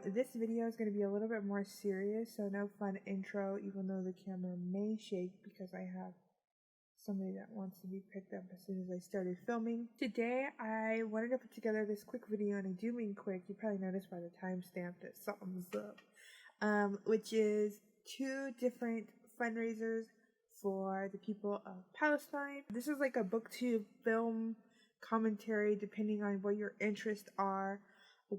This video is going to be a little bit more serious, so no fun intro, even though the camera may shake because I have somebody that wants to be picked up as soon as I started filming. Today, I wanted to put together this quick video, and I do mean quick. You probably noticed by the timestamp that something's up, which is 2 different fundraisers for the people of Palestine. This is like a booktube film commentary, depending on what your interests are,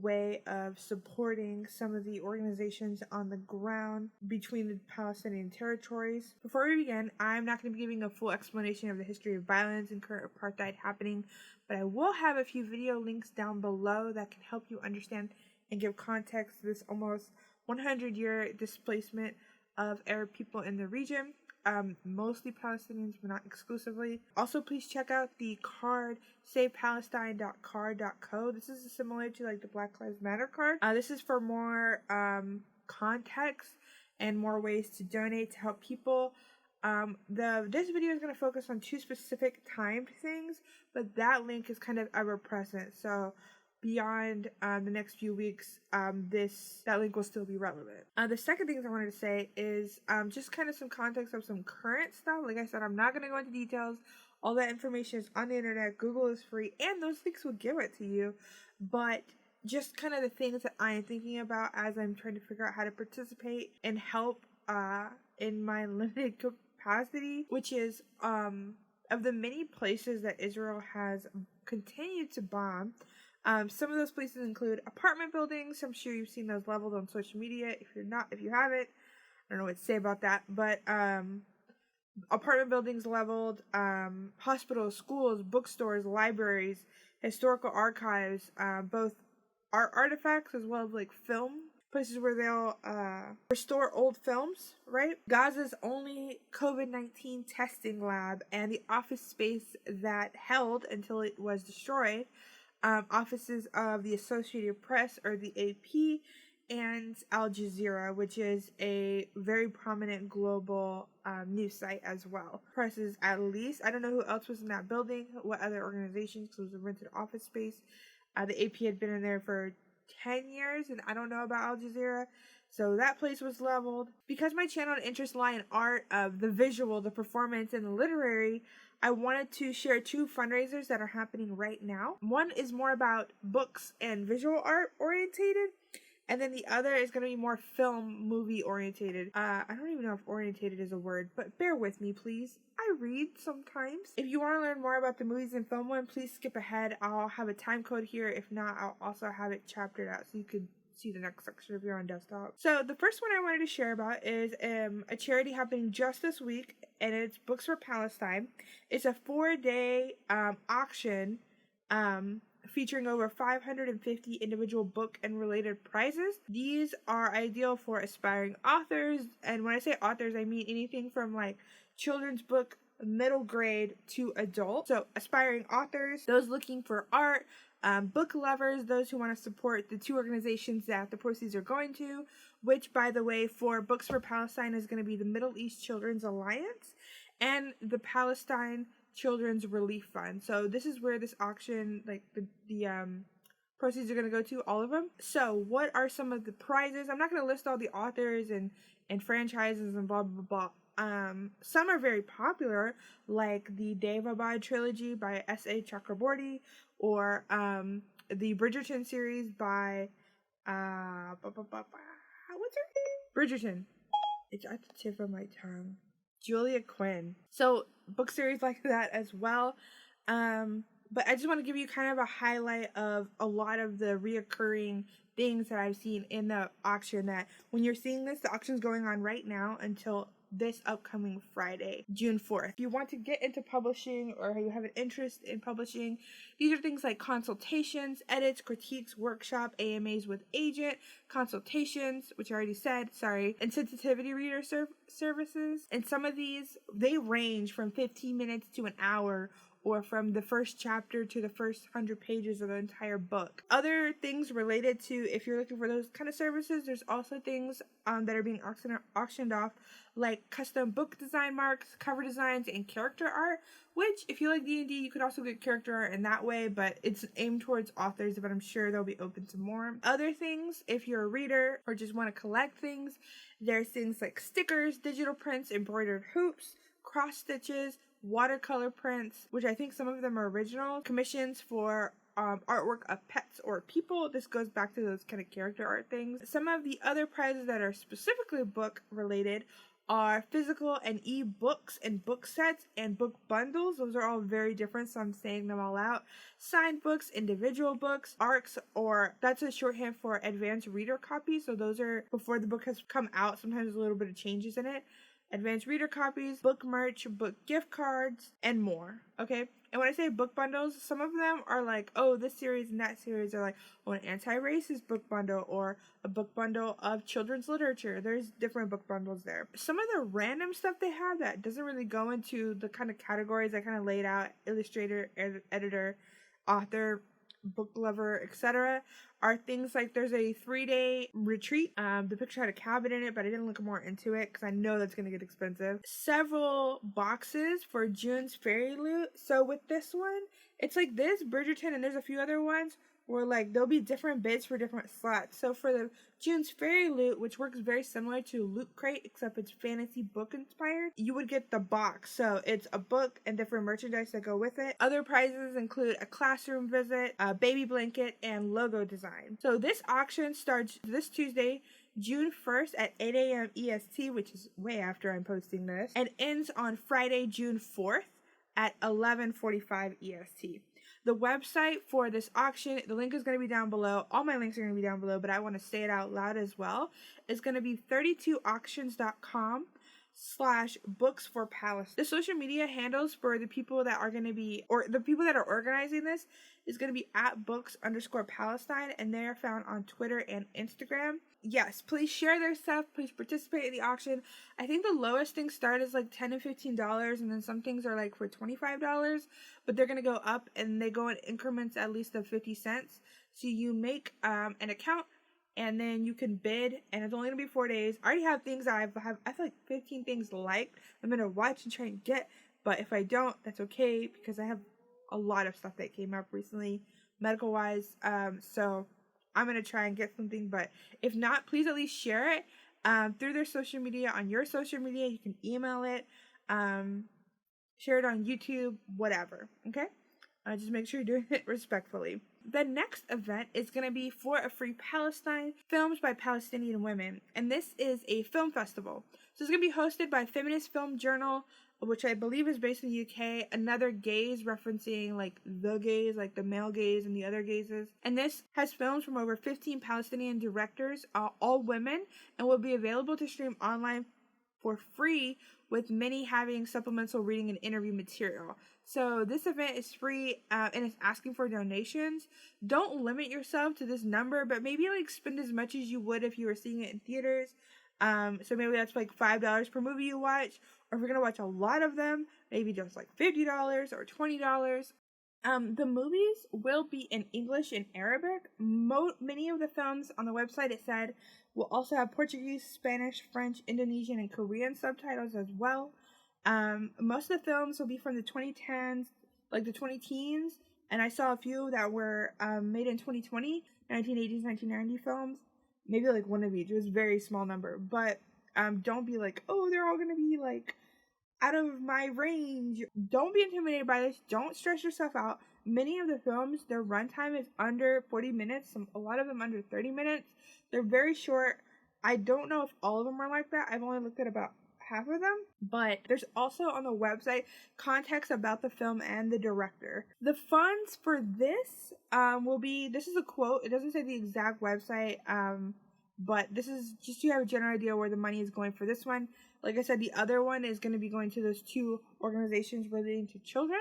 way of supporting some of the organizations on the ground between the Palestinian territories. Before we begin, I'm not going to be giving a full explanation of the history of violence and current apartheid happening, but I will have a few video links down below that can help you understand and give context to this almost 100-year displacement of Arab people in the region. Mostly Palestinians, but not exclusively. Also, please check out the card savepalestine.card.co. This is similar to like the Black Lives Matter card. This is for more context and more ways to donate to help people. This video is going to focus on 2 specific timed things, but that link is kind of ever present. So beyond the next few weeks, that link will still be relevant. The second thing I wanted to say is just kind of some context of some current stuff. Like I said, I'm not going to go into details. All that information is on the internet. Google is free, and those links will give it to you. But just kind of the things that I am thinking about as I'm trying to figure out how to participate and help in my limited capacity, which is of the many places that Israel has continued to bomb. Some of those places include apartment buildings. I'm sure you've seen those leveled on social media. If you haven't, I don't know what to say about that. But apartment buildings leveled, hospitals, schools, bookstores, libraries, historical archives, both art artifacts as well as like film places where they'll restore old films, right? Gaza's only COVID-19 testing lab and the office space that held until it was destroyed. Offices of the Associated Press, or the AP, and Al Jazeera, which is a very prominent global news site as well. Presses, at least. I don't know who else was in that building, what other organizations, because it was a rented office space. The AP had been in there for 10 years, and I don't know about Al Jazeera. So that place was leveled. Because my channel and interests lie in art, the visual, the performance, and the literary, I wanted to share 2 fundraisers that are happening right now. One is more about books and visual art orientated, and then the other is going to be more film movie orientated. I don't even know if orientated is a word, but bear with me, please. I read sometimes. If you want to learn more about the movies and film one, please skip ahead. I'll have a time code here. If not, I'll also have it chaptered out so you could see the next section if you're on desktop. So the first one I wanted to share about is a charity happening just this week, and it's Books for Palestine. It's a 4-day auction featuring over 550 individual book and related prizes. These are ideal for aspiring authors, and when I say authors, I mean anything from like children's book, middle grade to adult. So aspiring authors, those looking for art, book lovers, those who want to support the 2 organizations that the proceeds are going to, which, by the way, for Books for Palestine is going to be the Middle East Children's Alliance and the Palestine Children's Relief Fund. So this is where this auction, like the proceeds are going to go to, all of them. So what are some of the prizes? I'm not going to list all the authors and franchises and blah, blah, blah. Some are very popular, like the Devabad trilogy by S.A. Chakraborty, or the Bridgerton series by what's her name? Bridgerton. It's at the tip of my tongue. Julia Quinn. So book series like that as well. But I just want to give you kind of a highlight of a lot of the reoccurring things that I've seen in the auction, that when you're seeing this, the auction's going on right now until this upcoming Friday, June 4th. If you want to get into publishing or you have an interest in publishing, these are things like consultations, edits, critiques, workshop, AMAs with agent, consultations, which I already said, and sensitivity reader services. And some of these, they range from 15 minutes to an hour or from the first chapter to the first 100 pages of the entire book. Other things related to, if you're looking for those kind of services, there's also things that are being auctioned off, like custom book design marks, cover designs, and character art, which if you like D&D, you could also get character art in that way, but it's aimed towards authors, but I'm sure they'll be open to more. Other things, if you're a reader or just want to collect things, there's things like stickers, digital prints, embroidered hoops, cross stitches, watercolor prints, which I think some of them are original, commissions for artwork of pets or people. This goes back to those kind of character art things. Some of the other prizes that are specifically book related are physical and e-books and book sets and book bundles. Those are all very different, so I'm saying them all out. Signed books, individual books, ARCs, or that's a shorthand for advanced reader copies. So those are before the book has come out. Sometimes there's a little bit of changes in it. Advanced reader copies, book merch, book gift cards, and more. Okay? And when I say book bundles, some of them are like, oh, this series and that series are like, oh, an anti-racist book bundle or a book bundle of children's literature. There's different book bundles there. Some of the random stuff they have that doesn't really go into the kind of categories I kind of laid out, illustrator, editor, author, book lover, etc., are things like there's a 3-day retreat. The picture had a cabin in it, but I didn't look more into it because I know that's going to get expensive. Several boxes for June's Fairy Loot. So with this one, it's like this, Bridgerton, and there's a few other ones where like there'll be different bids for different slots. So for the June's Fairy Loot, which works very similar to Loot Crate, except it's fantasy book inspired, you would get the box. So it's a book and different merchandise that go with it. Other prizes include a classroom visit, a baby blanket, and logo design. So this auction starts this Tuesday, June 1st at 8 a.m. EST, which is way after I'm posting this, and ends on Friday, June 4th at 11:45 EST. The website for this auction, the link is going to be down below. All my links are going to be down below, but I want to say it out loud as well. It's going to be 32auctions.com/books for Palestine. The social media handles for the people that are going to be, or the people that are organizing this, is going to be at books_Palestine, and they are found on Twitter and Instagram. Yes, please share their stuff. Please participate in the auction. I think the lowest things start is like $10 and $15, and then some things are like for $25, but they're going to go up, and they go in increments at least of 50 cents. So you make an account, and then you can bid, and it's only going to be 4 days. I already have things that I feel like 15 things liked. I'm going to watch and try and get, but if I don't, that's okay, because I have a lot of stuff that came up recently, medical-wise, so I'm going to try and get something, but if not, please at least share it through their social media, on your social media. You can email it, share it on YouTube, whatever, okay? Just make sure you're doing it respectfully. The next event is going to be For a Free Palestine, films by Palestinian women, and this is a film festival. So it's going to be hosted by Feminist Film Journal, which I believe is based in the UK, Another Gaze, referencing like the gaze, like the male gaze and the other gazes. And this has films from over 15 Palestinian directors, all women, and will be available to stream online for free, with many having supplemental reading and interview material. So this event is free and it's asking for donations. Don't limit yourself to this number, but maybe like spend as much as you would if you were seeing it in theaters. So maybe that's like $5 per movie you watch, or if you're gonna watch a lot of them, maybe just like $50 or $20. The movies will be in English and Arabic. Many of the films on the website, it said, will also have Portuguese, Spanish, French, Indonesian, and Korean subtitles as well. Most of the films will be from the 2010s, like the 20-teens, and I saw a few that were made in 2020, 1980s, 1990 films. Maybe like one of each. It was a very small number, but don't be like, oh, they're all gonna be like out of my range. Don't be intimidated by this. Don't stress yourself out. Many of the films, their runtime is under 40 minutes. A lot of them under 30 minutes. They're very short. I don't know if all of them are like that. I've only looked at about half of them, but there's also on the website context about the film and the director. The funds for this will be, this is a quote, it doesn't say the exact website, but this is just to have a general idea where the money is going for this one. Like I said, the other one is going to be going to those two organizations relating to children.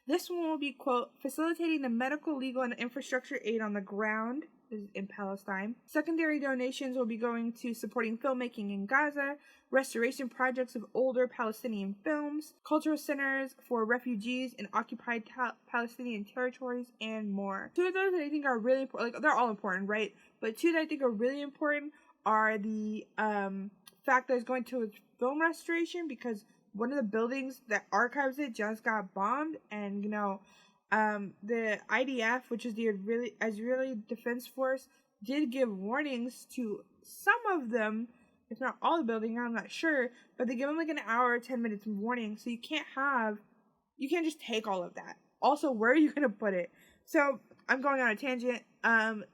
This one will be, quote, facilitating the medical, legal, and infrastructure aid on the ground in Palestine. Secondary donations will be going to supporting filmmaking in Gaza, restoration projects of older Palestinian films, cultural centers for refugees in occupied Palestinian territories, and more. Two of those that I think are really important, like, they're all important, right? But two that I think are really important are the fact that it's going to film restoration, because one of the buildings that archives it just got bombed, and the IDF, which is the Israeli Defense Force, did give warnings to some of them, if not all the buildings, I'm not sure, but they give them like an hour or 10 minutes warning, so you can't just take all of that. Also, where are you going to put it? So I'm going on a tangent.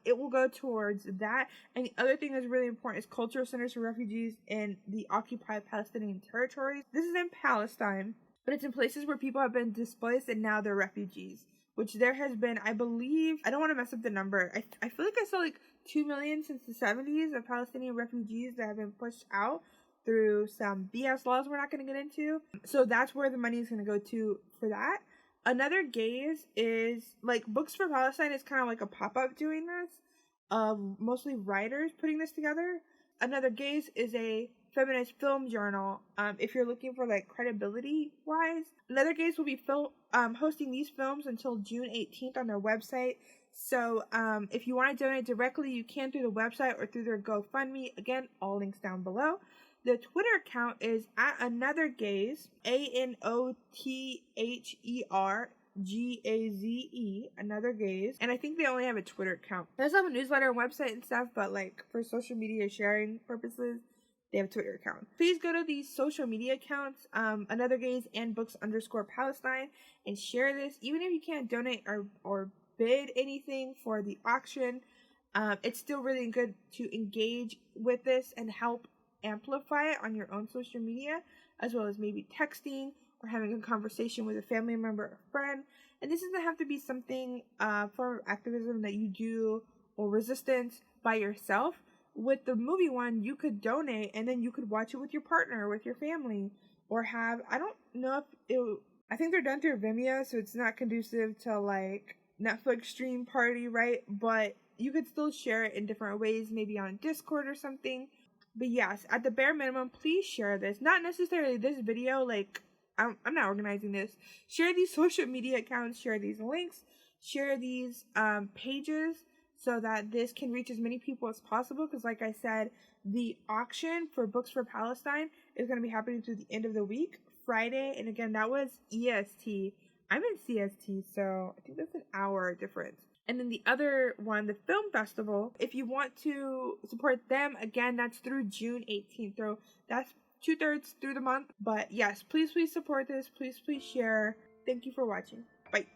It will go towards that. And the other thing that's really important is cultural centers for refugees in the occupied Palestinian territories. This is in Palestine, but it's in places where people have been displaced and now they're refugees, which there has been, I believe, I don't want to mess up the number. I feel like I saw like 2 million since the 70s of Palestinian refugees that have been pushed out through some BS laws we're not going to get into. So that's where the money is going to go to for that. Another gaze is, like, Books for Palestine is kind of like a pop-up doing this, mostly writers putting this together. Another gaze is a feminist film journal, if you're looking for, like, credibility-wise. Another gaze will be hosting these films until June 18th on their website. So, if you want to donate directly, you can through the website or through their GoFundMe. Again, all links down below. The Twitter account is at Another Gaze, ANOTHERGAZE, Another Gaze. And I think they only have a Twitter account. They also have a newsletter and website and stuff, but like for social media sharing purposes, they have a Twitter account. Please go to these social media accounts, Another Gaze and Books_Palestine, and share this. Even if you can't donate or bid anything for the auction, it's still really good to engage with this and help amplify it on your own social media, as well as maybe texting or having a conversation with a family member or friend. And this doesn't have to be something for activism that you do or resistance by yourself. With the movie one, you could donate and then you could watch it with your partner or with your family, or have, I don't know if I think they're done through Vimeo, so it's not conducive to like Netflix stream party, right? But you could still share it in different ways, maybe on Discord or something. But yes, at the bare minimum, please share this. Not necessarily this video, like, I'm not organizing this. Share these social media accounts, share these links, share these pages so that this can reach as many people as possible. Because like I said, the auction for Books for Palestine is going to be happening through the end of the week, Friday. And again, that was EST. I'm in CST, so I think that's an hour difference. And then the other one, the film festival, if you want to support them, again, that's through June 18th. So that's 2/3 through the month. But yes, please support this. Please share. Thank you for watching. Bye.